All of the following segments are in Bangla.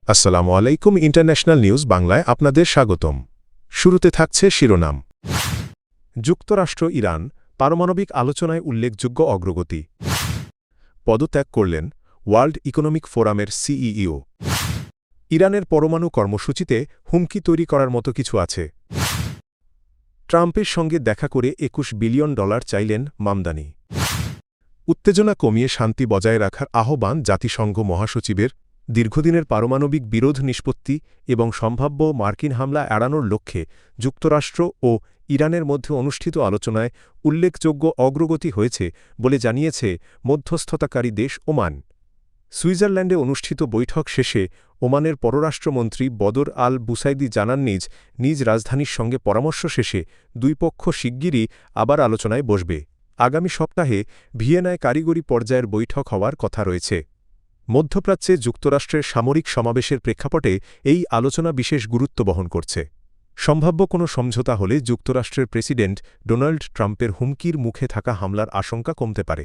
আসসালামু আলাইকুম। ইন্টারন্যাশনাল নিউজ বাংলায় আপনাদের স্বাগতম। শুরুতে থাকছে শিরোনাম। যুক্তরাষ্ট্র ইরান পারমাণবিক আলোচনায় উল্লেখযোগ্য অগ্রগতি। পদত্যাগ করলেন ওয়ার্ল্ড ইকোনমিক ফোরামের সিইও। ইরানের পরমাণু কর্মসূচিতে হুমকি তৈরি করার মতো কিছু আছে। ট্রাম্পের সঙ্গে দেখা করে $21 বিলিয়ন চাইলেন মামদানি। উত্তেজনা কমিয়ে শান্তি বজায় রাখার আহ্বান জাতিসংঘ মহাসচিবের। দীর্ঘদিনের পারমাণবিক বিরোধ নিষ্পত্তি এবং সম্ভাব্য মার্কিন হামলা এড়ানোর লক্ষ্যে যুক্তরাষ্ট্র ও ইরানের মধ্যে অনুষ্ঠিত আলোচনায় উল্লেখযোগ্য অগ্রগতি হয়েছে বলে জানিয়েছে মধ্যস্থতাকারী দেশ ওমান। সুইজারল্যান্ডে অনুষ্ঠিত বৈঠক শেষে ওমানের পররাষ্ট্রমন্ত্রী বদর আল বুসাইদি জানান নিজ রাজধানীর সঙ্গে পরামর্শ শেষে দুই পক্ষ শিগগিরই আবার আলোচনায় বসবে। আগামী সপ্তাহে ভিয়েনায় কারিগরি পর্যায়ের বৈঠক হওয়ার কথা রয়েছে। মধ্যপ্রাচ্যে যুক্তরাষ্ট্রের সামরিক সমাবেশের প্রেক্ষাপটে এই আলোচনা বিশেষ গুরুত্ব বহন করছে। সম্ভাব্য কোনো সমঝোতা হলে যুক্তরাষ্ট্রের প্রেসিডেন্ট ডোনাল্ড ট্রাম্পের হুমকির মুখে থাকা হামলার আশঙ্কা কমতে পারে।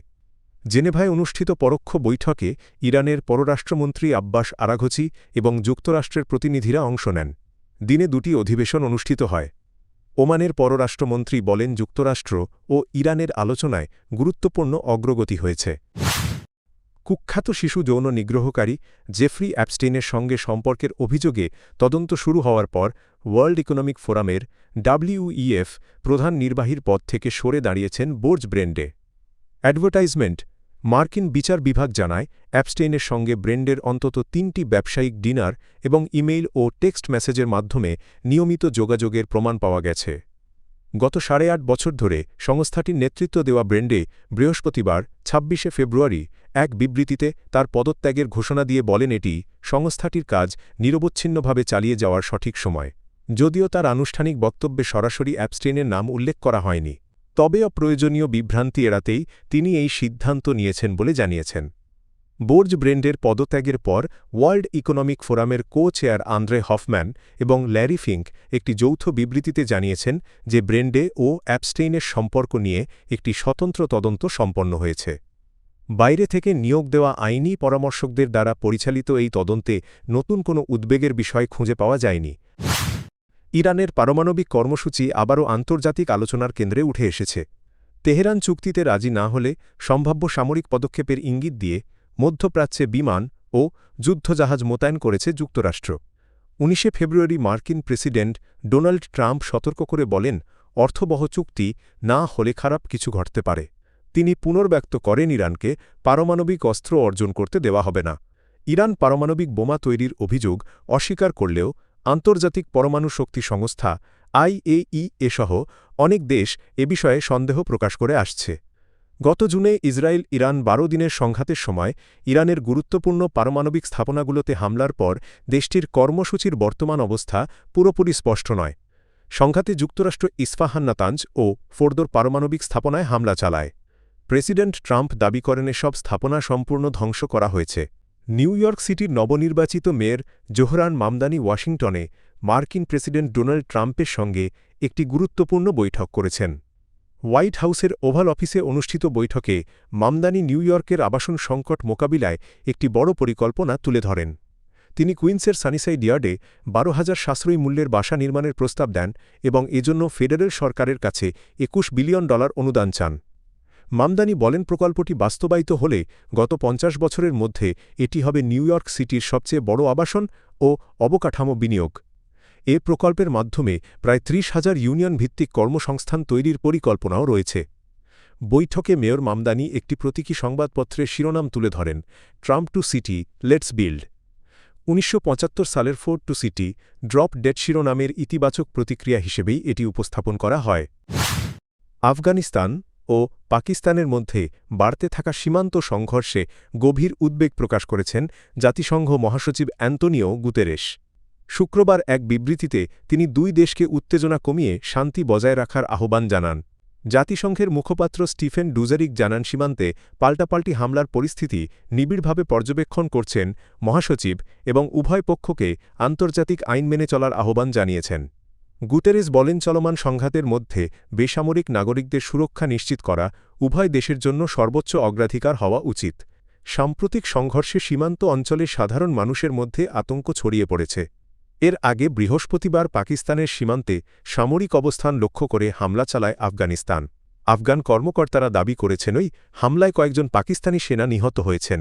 জেনেভায় অনুষ্ঠিত পরোক্ষ বৈঠকে ইরানের পররাষ্ট্রমন্ত্রী আব্বাস আরাঘচি এবং যুক্তরাষ্ট্রের প্রতিনিধিরা অংশ নেন। দিনে দুটি অধিবেশন অনুষ্ঠিত হয়। ওমানের পররাষ্ট্রমন্ত্রী বলেন, যুক্তরাষ্ট্র ও ইরানের আলোচনায় গুরুত্বপূর্ণ অগ্রগতি হয়েছে। কুখ্যাত শিশু যৌন নিগ্রহকারী জেফ্রি অ্যাপস্টেইনের সঙ্গে সম্পর্কের অভিযোগে তদন্ত শুরু হওয়ার পর ওয়ার্ল্ড ইকোনমিক ফোরামের WEF প্রধান নির্বাহীর পদ থেকে সরে দাঁড়িয়েছেন বোর্জ ব্রেন্ডে। অ্যাডভার্টাইজমেন্ট মার্কিন বিচার বিভাগ জানায়, অ্যাপস্টেইনের সঙ্গে ব্রেন্ডের অন্তত ৩টি ব্যবসায়িক ডিনার এবং ইমেইল ও টেক্সট মেসেজের মাধ্যমে নিয়মিত যোগাযোগের প্রমাণ পাওয়া গেছে। গত ৮.৫ বছর ধরে সংস্থাটির নেতৃত্ব দেওয়া ব্রেন্ডে বৃহস্পতিবার ২৬শে ফেব্রুয়ারি এক বিবৃতিতে তার পদত্যাগের ঘোষণা দিয়ে বলেন, এটি সংস্থাটির কাজ নিরবচ্ছিন্নভাবে চালিয়ে যাওয়ার সঠিক সময়। যদিও তার আনুষ্ঠানিক বক্তব্যে সরাসরি অ্যাপস্টেইনের নাম উল্লেখ করা হয়নি, তবে অপ্রয়োজনীয় বিভ্রান্তি এড়াতেই তিনি এই সিদ্ধান্ত নিয়েছেন বলে জানিয়েছেন। বোর্জ ব্রেন্ডের পদত্যাগের পর ওয়ার্ল্ড ইকোনমিক ফোরামের কো-চেয়ার আন্দ্রে হফম্যান এবং ল্যারি ফিঙ্ক একটি যৌথ বিবৃতিতে জানিয়েছেন যে ব্রেন্ডে ও অ্যাপস্টেইনের সম্পর্ক নিয়ে একটি স্বতন্ত্র তদন্ত সম্পন্ন হয়েছে। বাইরে থেকে নিয়োগ দেওয়া আইনি পরামর্শকদের দ্বারা পরিচালিত এই তদন্তে নতুন কোনো উদ্বেগের বিষয় খুঁজে পাওয়া যায়নি। ইরানের পারমাণবিক কর্মসূচি আবারও আন্তর্জাতিক আলোচনার কেন্দ্রে উঠে এসেছে। তেহরান চুক্তিতে রাজি না হলে সম্ভাব্য সামরিক পদক্ষেপের ইঙ্গিত দিয়ে মধ্যপ্রাচ্যে বিমান ও যুদ্ধজাহাজ মোতায়েন করেছে যুক্তরাষ্ট্র। ১৯শে ফেব্রুয়ারি মার্কিন প্রেসিডেন্ট ডোনাল্ড ট্রাম্প সতর্ক করে বলেন, অর্থবহ চুক্তি না হলে খারাপ কিছু ঘটতে পারে। তিনি পুনর্ব্যক্ত করেন, ইরানকে পারমাণবিক অস্ত্র অর্জন করতে দেওয়া হবে না। ইরান পারমাণবিক বোমা তৈরির অভিযোগ অস্বীকার করলেও আন্তর্জাতিক পরমাণু শক্তি সংস্থা IAEA সহ অনেক দেশ এ বিষয়ে সন্দেহ প্রকাশ করে আসছে। গত জুনে ইসরায়েল ইরান ১২ দিনের সংঘাতের সময় ইরানের গুরুত্বপূর্ণ পারমাণবিক স্থাপনাগুলোতে হামলার পর দেশটির কর্মসূচির বর্তমান অবস্থা পুরোপুরি স্পষ্ট নয়। সংঘাতে যুক্তরাষ্ট্র ইস্পাহান, নাতাঞ্জ ও ফোর্দোর পারমাণবিক স্থাপনায় হামলা চালায়। প্রেসিডেন্ট ট্রাম্প দাবি করেন, এসব স্থাপনা সম্পূর্ণ ধ্বংস করা হয়েছে। নিউ ইয়র্ক সিটির নবনির্বাচিত মেয়র জোহরান মামদানি ওয়াশিংটনে মার্কিন প্রেসিডেন্ট ডোনাল্ড ট্রাম্পের সঙ্গে একটি গুরুত্বপূর্ণ বৈঠক করেছেন। হোয়াইট হাউসের ওভাল অফিসে অনুষ্ঠিত বৈঠকে মামদানি নিউ ইয়র্কের আবাসন সংকট মোকাবিলায় একটি বড় পরিকল্পনা তুলে ধরেন। তিনি কুইন্সের সানিসাইড ইয়ার্ডে ১২,০০০ সাশ্রয়ী মূল্যের বাসা নির্মাণের প্রস্তাব দেন এবং এজন্য ফেডারেল সরকারের কাছে $২১ বিলিয়ন অনুদান চান। মামদানি বলেন, প্রকল্পটি বাস্তবায়িত হলে গত ৫০ বছরের মধ্যে এটি হবে নিউ ইয়র্ক সিটির সবচেয়ে বড় আবাসন ও অবকাঠামো বিনিয়োগ। এ প্রকল্পের মাধ্যমে প্রায় ৩০,০০০ ইউনিয়ন ভিত্তিক কর্মসংস্থান তৈরির পরিকল্পনাও রয়েছে। বৈঠকে মেয়র মামদানি একটি প্রতীকী সংবাদপত্রের শিরোনাম তুলে ধরেন, Trump to city, let's build. ১৯৭৫ সালের Ford to city, drop dead শিরোনামের ইতিবাচক প্রতিক্রিয়া হিসেবেই এটি উপস্থাপন করা হয়। আফগানিস্তান ও পাকিস্তানের মধ্যে বাড়তে থাকা সীমান্ত সংঘর্ষে গভীর উদ্বেগ প্রকাশ করেছেন জাতিসংঘ মহাসচিব অ্যান্তোনিও গুতেরেস। শুক্রবার এক বিবৃতিতে তিনি দুই দেশকে উত্তেজনা কমিয়ে শান্তি বজায় রাখার আহ্বান জানান। জাতিসংঘের মুখপাত্র স্টিফেন ডুজারিক জানান, সীমান্তে পাল্টাপাল্টি হামলার পরিস্থিতি নিবিড়ভাবে পর্যবেক্ষণ করছেন মহাসচিব এবং উভয় পক্ষকে আন্তর্জাতিক আইন মেনে চলার আহ্বান জানিয়েছেন। গুতেরেস বলেন, চলমান সংঘাতের মধ্যে বেসামরিক নাগরিকদের সুরক্ষা নিশ্চিত করা উভয় দেশের জন্য সর্বোচ্চ অগ্রাধিকার হওয়া উচিত। সাম্প্রতিক সংঘর্ষে সীমান্ত অঞ্চলের সাধারণ মানুষের মধ্যে আতঙ্ক ছড়িয়ে পড়েছে। এর আগে বৃহস্পতিবার পাকিস্তানের সীমান্তে সামরিক অবস্থান লক্ষ্য করে হামলা চালায় আফগানিস্তান। আফগান কর্মকর্তারা দাবি করেছেন ওই হামলায় কয়েকজন পাকিস্তানি সেনা নিহত হয়েছেন।